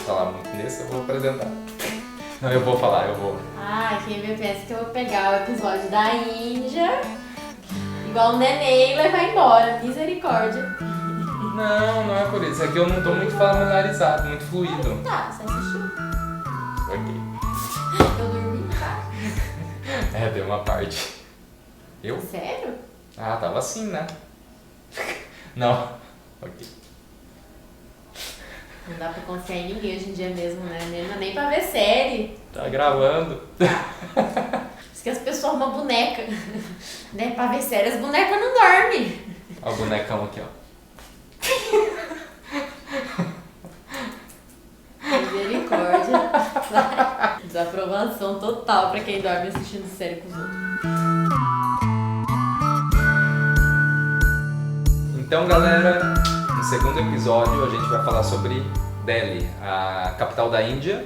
falar muito nisso, eu vou apresentar. Não, eu vou falar, eu vou. Ah, quem vê pensa que eu vou pegar o episódio da Índia, igual o neném, e levar embora. Misericórdia. Não, não é por isso. É que eu não tô muito familiarizado, muito fluido. Tá, você assistiu? Ok. Eu dormi, tá? É, deu uma parte. Eu? Sério? Ah, tava assim, né? Não. Ok. Não dá pra confiar em ninguém hoje em dia mesmo, né? Nem pra ver série. Tá gravando. Diz que as pessoas arrumam boneca. Né? Pra ver série, as bonecas não dormem. Ó o bonecão aqui, ó. Misericórdia. Desaprovação total pra quem dorme assistindo série com os outros. Então, galera, no segundo episódio a gente vai falar sobre Delhi, a capital da Índia.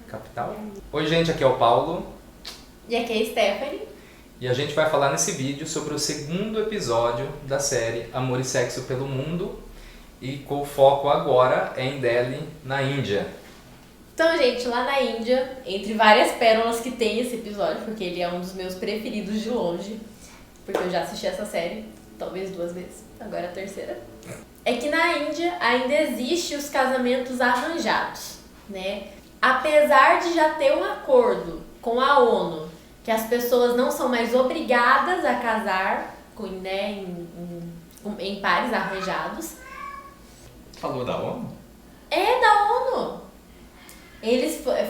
Capital? Oi, gente, aqui é o Paulo. E aqui é a Stephanie. E a gente vai falar nesse vídeo sobre o segundo episódio da série Amor e Sexo pelo Mundo. E com o foco agora é em Delhi, na Índia. Então, gente, lá na Índia, entre várias pérolas que tem esse episódio, porque ele é um dos meus preferidos de longe, porque eu já assisti essa série, talvez 2 vezes, agora a terceira, é que na Índia ainda existe os casamentos arranjados, né? Apesar de já ter um acordo com a ONU, que as pessoas não são mais obrigadas a casar com, né, em pares arranjados. Falou da ONU? É da ONU!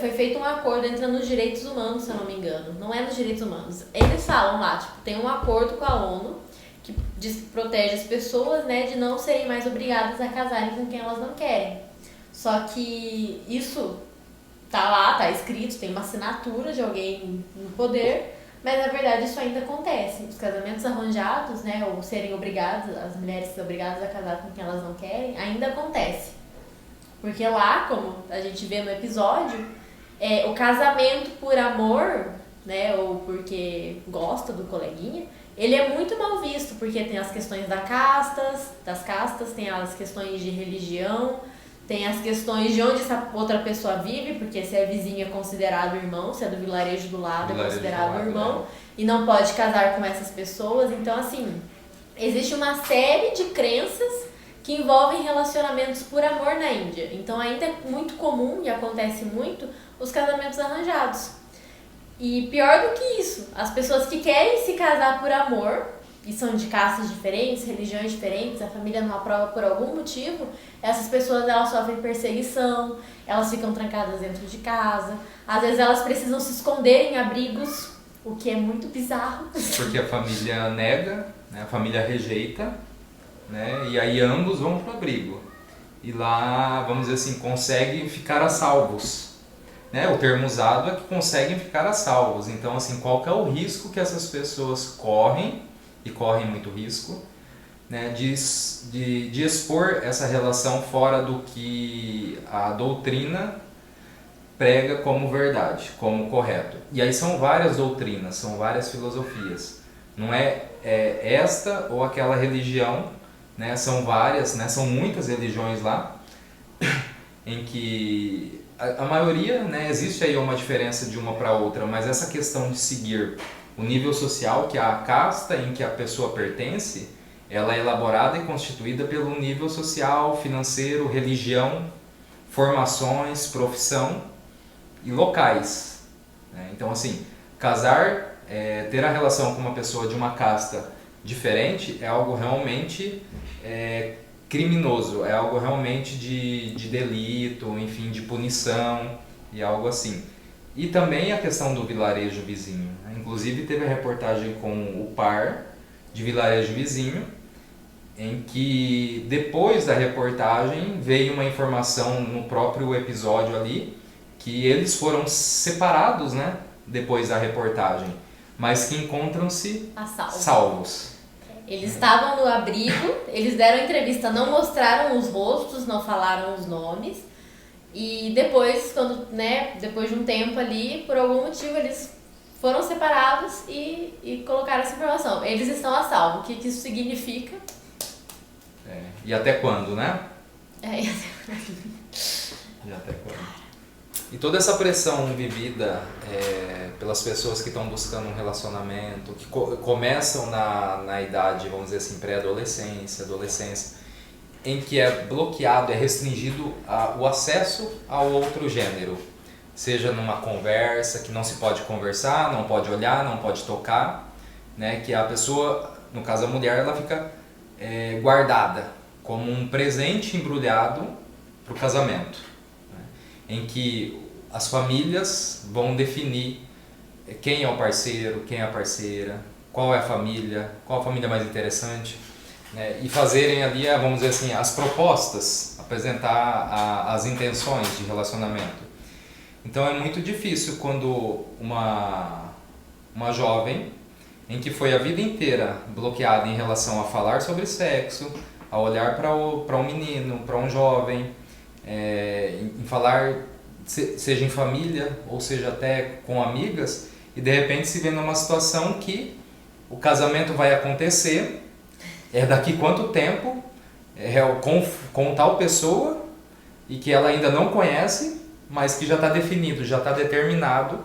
Foi feito um acordo entrando nos direitos humanos, se eu não me engano. Não é nos direitos humanos. Eles falam lá, tipo, tem um acordo com a ONU que diz que protege as pessoas, né, de não serem mais obrigadas a casarem com quem elas não querem. Só que isso tá lá, tá escrito, tem uma assinatura de alguém no poder, mas na verdade isso ainda acontece. Os casamentos arranjados, né, ou serem obrigadas, as mulheres serem obrigadas a casar com quem elas não querem, ainda acontece. Porque lá, como a gente vê no episódio, o casamento por amor, né, ou porque gosta do coleguinha, ele é muito mal visto, porque tem as questões das castas, tem as questões de religião, tem as questões de onde essa outra pessoa vive, porque se é vizinho é considerado irmão, se é do vilarejo do lado é considerado irmão, e não pode casar com essas pessoas. Então, assim, existe uma série de crenças que envolvem relacionamentos por amor na Índia. Então ainda é muito comum e acontece muito os casamentos arranjados. E pior do que isso, as pessoas que querem se casar por amor, e são de castas diferentes, religiões diferentes, a família não aprova por algum motivo, essas pessoas elas sofrem perseguição, elas ficam trancadas dentro de casa, às vezes elas precisam se esconder em abrigos, o que é muito bizarro. Porque a família nega, né, a família rejeita, né, e aí ambos vão para o abrigo. E lá, vamos dizer assim, conseguem ficar a salvos. Né? O termo usado é que conseguem ficar a salvos. Então, assim, qual que é o risco que essas pessoas correm, e correm muito risco, né, de expor essa relação fora do que a doutrina prega como verdade, como correto. E aí são várias doutrinas, são várias filosofias. Não é esta ou aquela religião, né, são várias, né, são muitas religiões lá, em que a maioria, né, existe aí uma diferença de uma para outra, mas essa questão de seguir o nível social, que é a casta em que a pessoa pertence, ela é elaborada e constituída pelo nível social, financeiro, religião, formações, profissão e locais. Né? Então, assim, casar, ter a relação com uma pessoa de uma casta diferente é algo realmente criminoso, é algo realmente de delito, enfim, de punição e algo assim. E também a questão do vilarejo vizinho. Né? Inclusive teve a reportagem com o par de vilarejo vizinho, em que depois da reportagem veio uma informação no próprio episódio ali, que eles foram separados, né, depois da reportagem, mas que encontram-se salvos. Eles estavam no abrigo, eles deram entrevista, não mostraram os rostos, não falaram os nomes. E depois, depois de um tempo ali, por algum motivo, eles foram separados e colocaram essa informação. Eles estão a salvo. O que isso significa? E até quando, né? É, Já até e toda essa pressão vivida pelas pessoas que estão buscando um relacionamento, que começam na idade, vamos dizer assim, pré-adolescência, adolescência, em que é bloqueado, é restringido o acesso ao outro gênero. Seja numa conversa, que não se pode conversar, não pode olhar, não pode tocar, né? Que a pessoa, no caso a mulher, ela fica guardada como um presente embrulhado para o casamento, né? Em que as famílias vão definir quem é o parceiro, quem é a parceira, qual é qual a família mais interessante, né? E fazerem ali, vamos dizer assim, as propostas, apresentar as intenções de relacionamento. Então é muito difícil quando uma jovem em que foi a vida inteira bloqueada em relação a falar sobre sexo, a olhar para um menino, para um jovem, em falar, seja em família ou seja até com amigas, e de repente se vê numa situação que o casamento vai acontecer, daqui quanto tempo, com tal pessoa, e que ela ainda não conhece, mas que já está definido, já está determinado,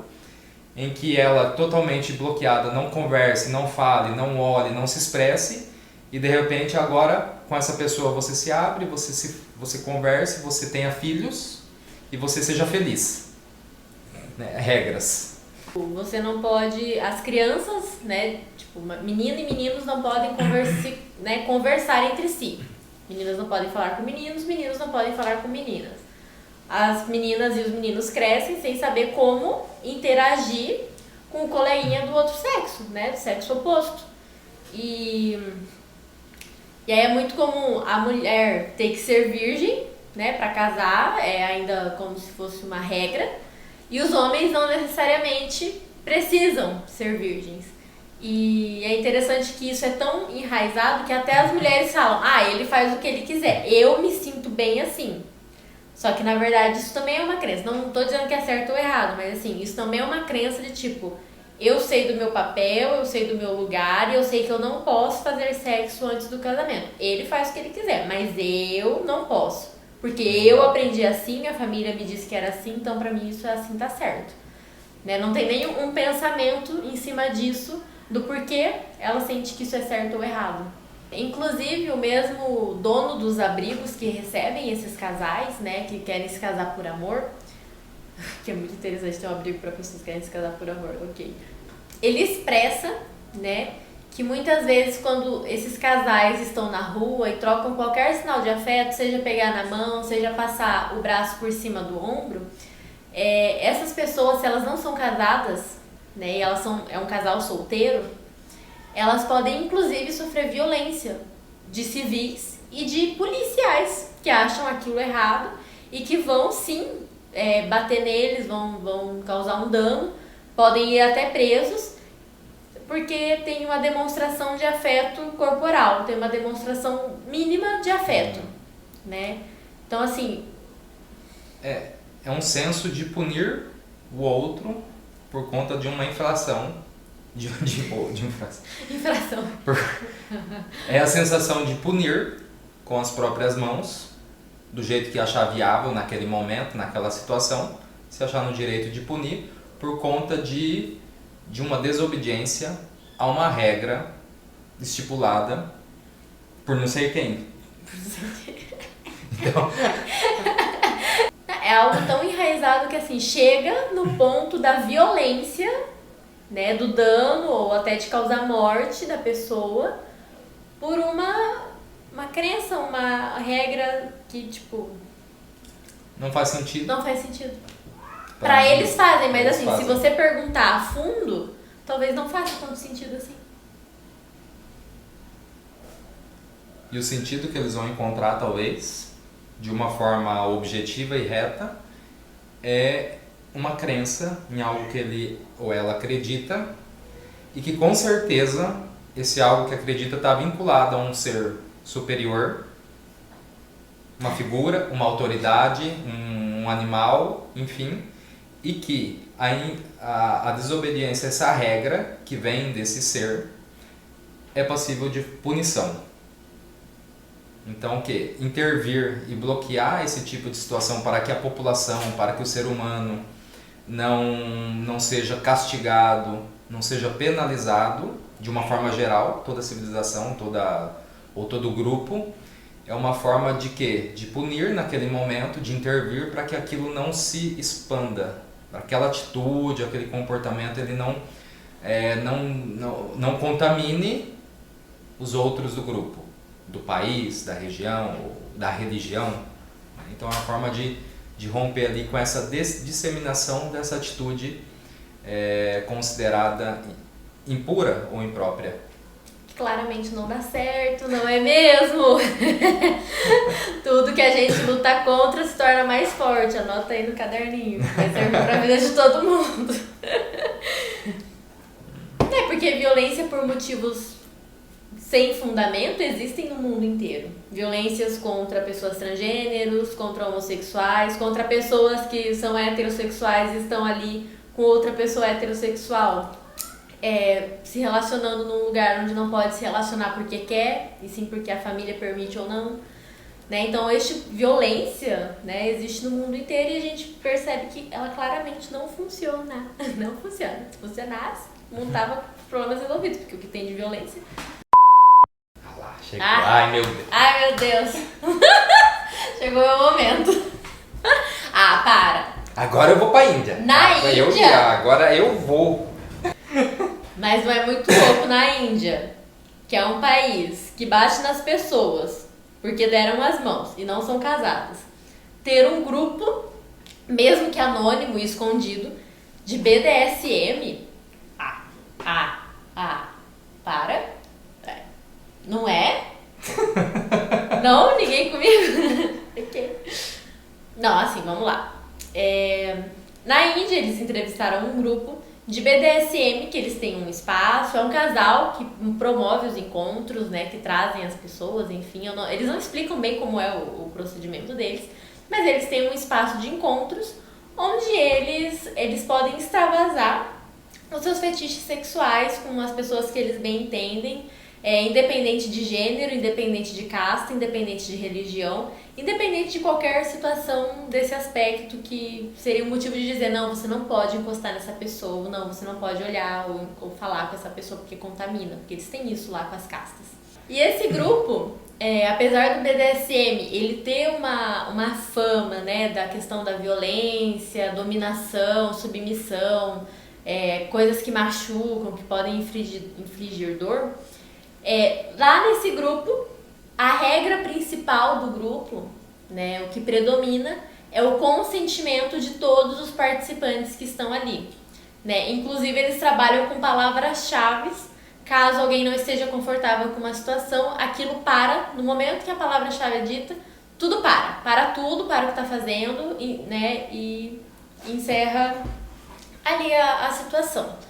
em que ela totalmente bloqueada, não converse, não fale, não olhe, não se expresse, e de repente agora com essa pessoa você se abre, você converse, você tenha filhos e você seja feliz, né? Regras. Você não pode, as crianças, né, tipo, menino e meninos não podem conversar entre si. Meninas não podem falar com meninos não podem falar com meninas. As meninas e os meninos crescem sem saber como interagir com o coleguinha do outro sexo, né, do sexo oposto. E aí é muito comum a mulher ter que ser virgem, né, para casar, ainda como se fosse uma regra, e os homens não necessariamente precisam ser virgens. E é interessante que isso é tão enraizado que até as mulheres falam, ele faz o que ele quiser, eu me sinto bem assim. Só que na verdade isso também é uma crença, não tô dizendo que é certo ou errado, mas assim, isso também é uma crença de tipo, eu sei do meu papel, eu sei do meu lugar e eu sei que eu não posso fazer sexo antes do casamento. Ele faz o que ele quiser, mas eu não posso. Porque eu aprendi assim, minha família me disse que era assim, então pra mim isso é assim, tá certo. Né? Não tem nenhum pensamento em cima disso, do porquê ela sente que isso é certo ou errado. Inclusive, o mesmo dono dos abrigos que recebem esses casais, né, que querem se casar por amor, que é muito interessante ter um abrigo para pessoas que querem se casar por amor, ok. Ele expressa, né, que muitas vezes quando esses casais estão na rua e trocam qualquer sinal de afeto, seja pegar na mão, seja passar o braço por cima do ombro, essas pessoas, se elas não são casadas, né, e é um casal solteiro, elas podem inclusive sofrer violência de civis e de policiais que acham aquilo errado e que vão sim bater neles, vão causar um dano, podem ir até presos, porque tem uma demonstração de afeto corporal, tem uma demonstração mínima de afeto, né? Então assim... É um senso de punir o outro por conta de uma infração. Infração. É a sensação de punir com as próprias mãos, do jeito que achar viável naquele momento, naquela situação, se achar no direito de punir por conta de uma desobediência a uma regra estipulada por não sei quem. Então... É algo tão enraizado que assim, chega no ponto da violência, né, do dano ou até de causar morte da pessoa por uma crença, uma regra que, tipo... Não faz sentido. Não faz sentido. Pra eles fazem, mas assim, se você perguntar a fundo, talvez não faça tanto sentido assim. E o sentido que eles vão encontrar, talvez, de uma forma objetiva e reta, é uma crença em algo que ele ou ela acredita e que com certeza esse algo que acredita está vinculado a um ser superior, uma figura, uma autoridade, um animal, enfim, e que a desobediência a essa regra que vem desse ser é passível de punição. Então, o quê? Intervir e bloquear esse tipo de situação para que a população, para que o ser humano não seja castigado, não seja penalizado de uma forma geral, toda a civilização, todo o grupo, é uma forma de quê? De punir naquele momento, de intervir para que aquilo não se expanda, aquela atitude, aquele comportamento, ele não contamine os outros do grupo, do país, da região, da religião. Então é uma forma de romper ali com essa disseminação dessa atitude considerada impura ou imprópria. Claramente não dá certo, não é mesmo? Tudo que a gente luta contra se torna mais forte. Anota aí no caderninho, vai servir pra vida de todo mundo. Porque violência por motivos sem fundamento existem no mundo inteiro. Violências contra pessoas transgêneros, contra homossexuais, contra pessoas que são heterossexuais e estão ali com outra pessoa heterossexual. Se relacionando num lugar onde não pode se relacionar porque quer, e sim porque a família permite ou não. Né? Então, violência, né, existe no mundo inteiro e a gente percebe que ela claramente não funciona. Não funciona. Se funcionasse, o mundo tava com problemas resolvidos, porque o que tem de violência... Chegou. Ai, meu Deus. Ai, meu Deus. Chegou o meu momento. Para. Agora eu vou pra Índia. Agora eu vou. Mas não é muito louco na Índia, que é um país que bate nas pessoas porque deram as mãos e não são casadas, ter um grupo, mesmo que anônimo e escondido, de BDSM? Para. Não é? Não? Ninguém comigo? Okay. Não, assim, vamos lá. Na Índia, eles entrevistaram um grupo de BDSM, que eles têm um espaço, é um casal que promove os encontros, né, que trazem as pessoas, enfim. Eles não explicam bem como é o procedimento deles, mas eles têm um espaço de encontros onde eles podem extravasar os seus fetiches sexuais com as pessoas que eles bem entendem, independente de gênero, independente de casta, independente de religião, independente de qualquer situação desse aspecto que seria um motivo de dizer, não, você não pode encostar nessa pessoa, não, você não pode olhar ou falar com essa pessoa porque contamina, porque eles têm isso lá com as castas. E esse grupo, apesar do BDSM, ele ter uma fama, né, da questão da violência, dominação, submissão, coisas que machucam, que podem infligir dor, lá nesse grupo, a regra principal do grupo, né, o que predomina, é o consentimento de todos os participantes que estão ali. Né? Inclusive, eles trabalham com palavras-chave. Caso alguém não esteja confortável com uma situação, aquilo para. No momento que a palavra-chave é dita, tudo para. Para tudo, para o que está fazendo e encerra ali a situação.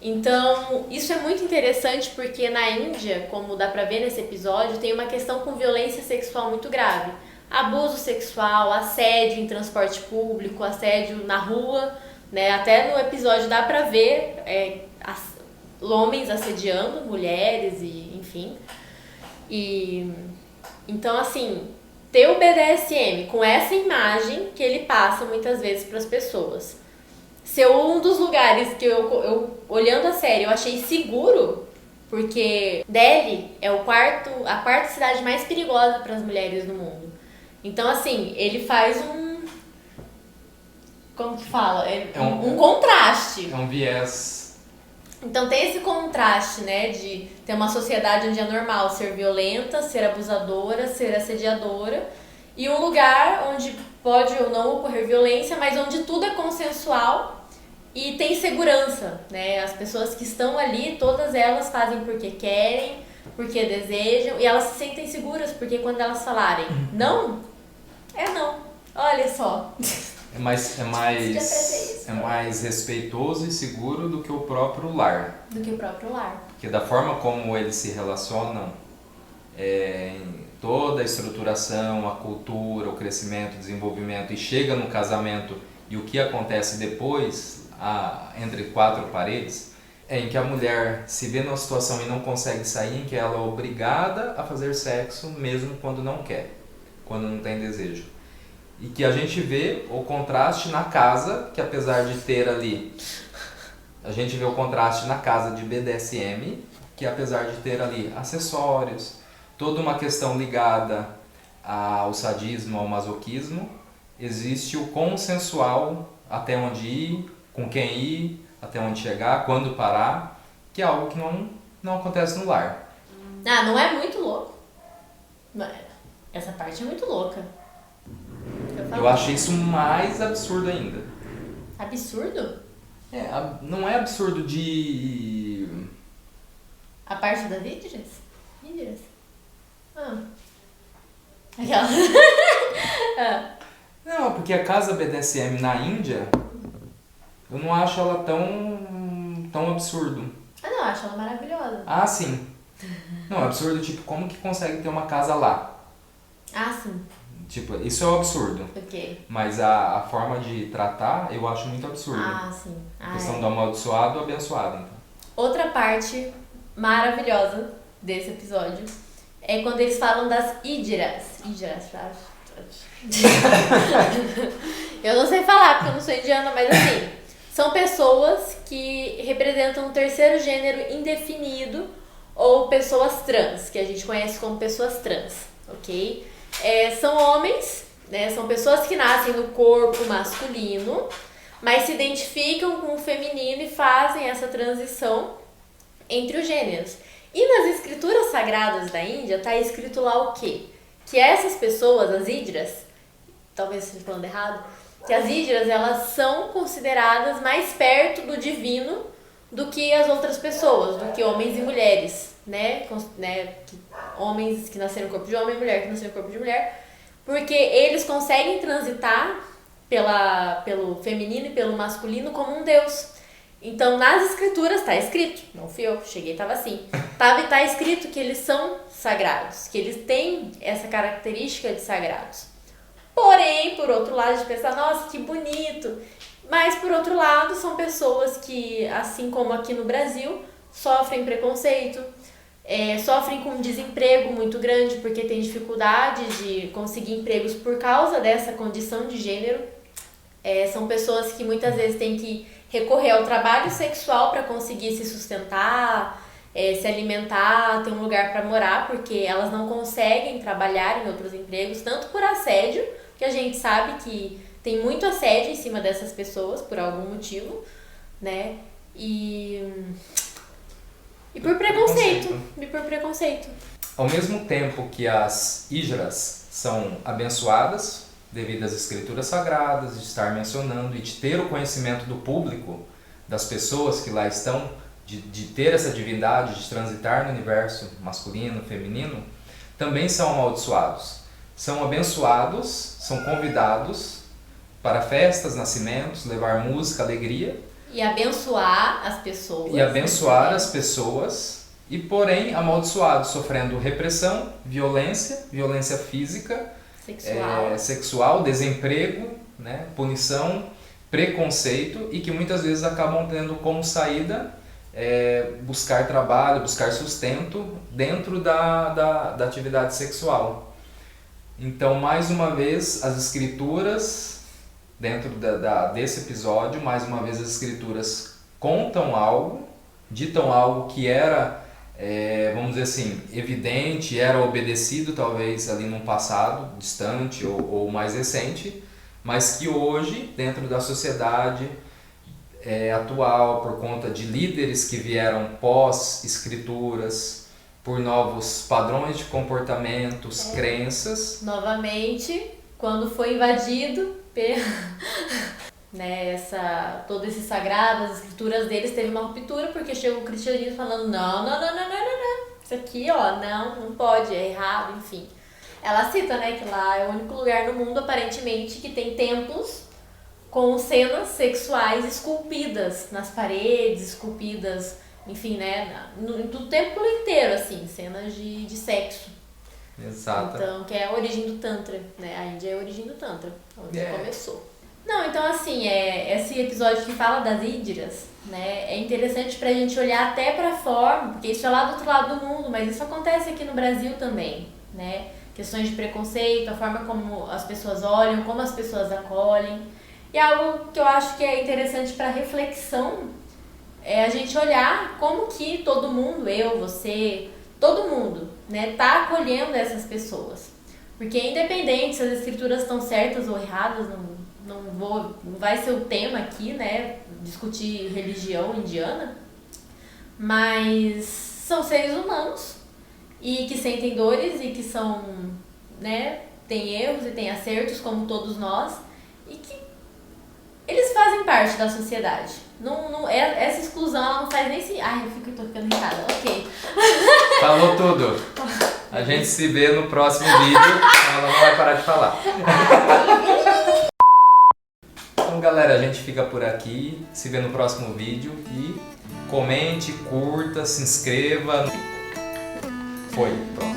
Então, isso é muito interessante porque na Índia, como dá pra ver nesse episódio, tem uma questão com violência sexual muito grave. Abuso sexual, assédio em transporte público, assédio na rua, né? Até no episódio dá pra ver homens assediando mulheres e enfim. Então, assim, ter o BDSM com essa imagem que ele passa muitas vezes para as pessoas. Ser um dos lugares que eu olhando a série, eu achei seguro, porque Delhi é a quarta cidade mais perigosa para as mulheres no mundo. Então, assim, ele faz como que fala? Um contraste. É um viés. Então tem esse contraste, né, de ter uma sociedade onde é normal ser violenta, ser abusadora, ser assediadora, e um lugar onde pode ou não ocorrer violência, mas onde tudo é consensual e tem segurança, né? As pessoas que estão ali, todas elas fazem porque querem, porque desejam, e elas se sentem seguras, porque quando elas falarem não, não. Olha só. É mais respeitoso e seguro do que o próprio lar. Porque da forma como eles se relacionam, em toda a estruturação, a cultura, o crescimento, o desenvolvimento, e chega no casamento, e o que acontece depois, entre quatro paredes, em que a mulher se vê numa situação e não consegue sair, em que ela é obrigada a fazer sexo mesmo quando não quer, quando não tem desejo. E que a gente vê o contraste na casa, que apesar de ter ali, a gente vê o contraste na casa de BDSM, que apesar de ter ali acessórios, toda uma questão ligada ao sadismo, ao masoquismo, existe o consensual, até onde ir, com quem ir, até onde chegar, quando parar, que é algo que não acontece no lar. Ah, não é muito louco? Essa parte é muito louca. Eu acho isso mais absurdo ainda. Absurdo? Não é absurdo de... A parte das Ídiras? Ídiras? Aquela. Não, porque a casa BDSM na Índia, eu não acho ela tão absurdo. Não, acho ela maravilhosa. Ah, sim. Não, é absurdo, tipo, como que consegue ter uma casa lá? Ah, sim. Tipo, isso é um absurdo. Ok. Mas a forma de tratar, eu acho muito absurdo. Ah, sim. A questão do amaldiçoado ou abençoado, então. Outra parte maravilhosa desse episódio é quando eles falam das Ídiras. Eu não sei falar porque eu não sou indiana, mas assim, são pessoas que representam um terceiro gênero indefinido ou pessoas trans, que a gente conhece como pessoas trans, ok? São homens, né? São pessoas que nascem no corpo masculino, mas se identificam com o feminino e fazem essa transição entre os gêneros. E nas escrituras sagradas da Índia está escrito lá o quê? Que essas pessoas, as Ídiras, talvez esteja falando errado, que as Ídiras, elas são consideradas mais perto do divino do que as outras pessoas, do que homens e mulheres, né? Homens que nasceram no corpo de homem e mulher que nasceram no corpo de mulher, porque eles conseguem transitar pelo feminino e pelo masculino como um deus. Então, nas escrituras tá escrito, não fui eu, cheguei e tava assim, tá escrito que eles são sagrados, que eles têm essa característica de sagrados. Porém, por outro lado, a gente pensa, nossa, que bonito. Mas, por outro lado, são pessoas que, assim como aqui no Brasil, sofrem preconceito, sofrem com um desemprego muito grande, porque tem dificuldade de conseguir empregos por causa dessa condição de gênero. São pessoas que muitas vezes têm que recorrer ao trabalho sexual para conseguir se sustentar, se alimentar, ter um lugar para morar, porque elas não conseguem trabalhar em outros empregos, tanto por assédio, que a gente sabe que tem muito assédio em cima dessas pessoas, por algum motivo, né? E por preconceito. E por preconceito. Ao mesmo tempo que as Ídiras são abençoadas, devido às escrituras sagradas, de estar mencionando e de ter o conhecimento do público, das pessoas que lá estão, de ter essa divindade, de transitar no universo masculino, feminino, também são amaldiçoados. São abençoados, são convidados para festas, nascimentos, levar música, alegria. E abençoar as pessoas. E abençoar as pessoas, e porém amaldiçoados, sofrendo repressão, violência física, sexual, desemprego, né, punição, preconceito, e que muitas vezes acabam tendo como saída buscar trabalho, buscar sustento dentro da atividade sexual. Então, mais uma vez, as escrituras, dentro desse episódio, mais uma vez as escrituras contam algo, ditam algo que era, vamos dizer assim, evidente, era obedecido talvez ali num passado distante ou mais recente, mas que hoje, dentro da sociedade atual, por conta de líderes que vieram pós-escrituras, por novos padrões de comportamentos, crenças. Novamente, quando foi invadido todo esse sagrado, as escrituras deles teve uma ruptura, porque chegou o cristianismo falando não, isso aqui não pode, é errado, enfim. Ela cita, né, que lá é o único lugar no mundo, aparentemente, que tem templos com cenas sexuais esculpidas nas paredes, esculpidas, enfim, né, do templo inteiro, assim, cenas de sexo. Exato. Então, que é a origem do Tantra, né, a Índia é a origem do Tantra, onde começou. Não, então assim, esse episódio que fala das Ídiras, né, é interessante pra gente olhar até pra forma, porque isso é lá do outro lado do mundo, mas isso acontece aqui no Brasil também, né? Questões de preconceito, a forma como as pessoas olham, como as pessoas acolhem. E algo que eu acho que é interessante para reflexão é a gente olhar como que todo mundo, eu, você, todo mundo, né, tá acolhendo essas pessoas. Porque independente se as escrituras estão certas ou erradas, não vai ser o tema aqui, né, discutir religião indiana, mas são seres humanos e que sentem dores e que são, né, têm erros e têm acertos como todos nós e que eles fazem parte da sociedade. Essa exclusão ela não faz nem se... Ai, tô ficando irritada. Ok. Falou tudo. A gente se vê no próximo vídeo. Ela não vai parar de falar. Então, galera, a gente fica por aqui. Se vê no próximo vídeo. E comente, curta, se inscreva. Foi. Pronto.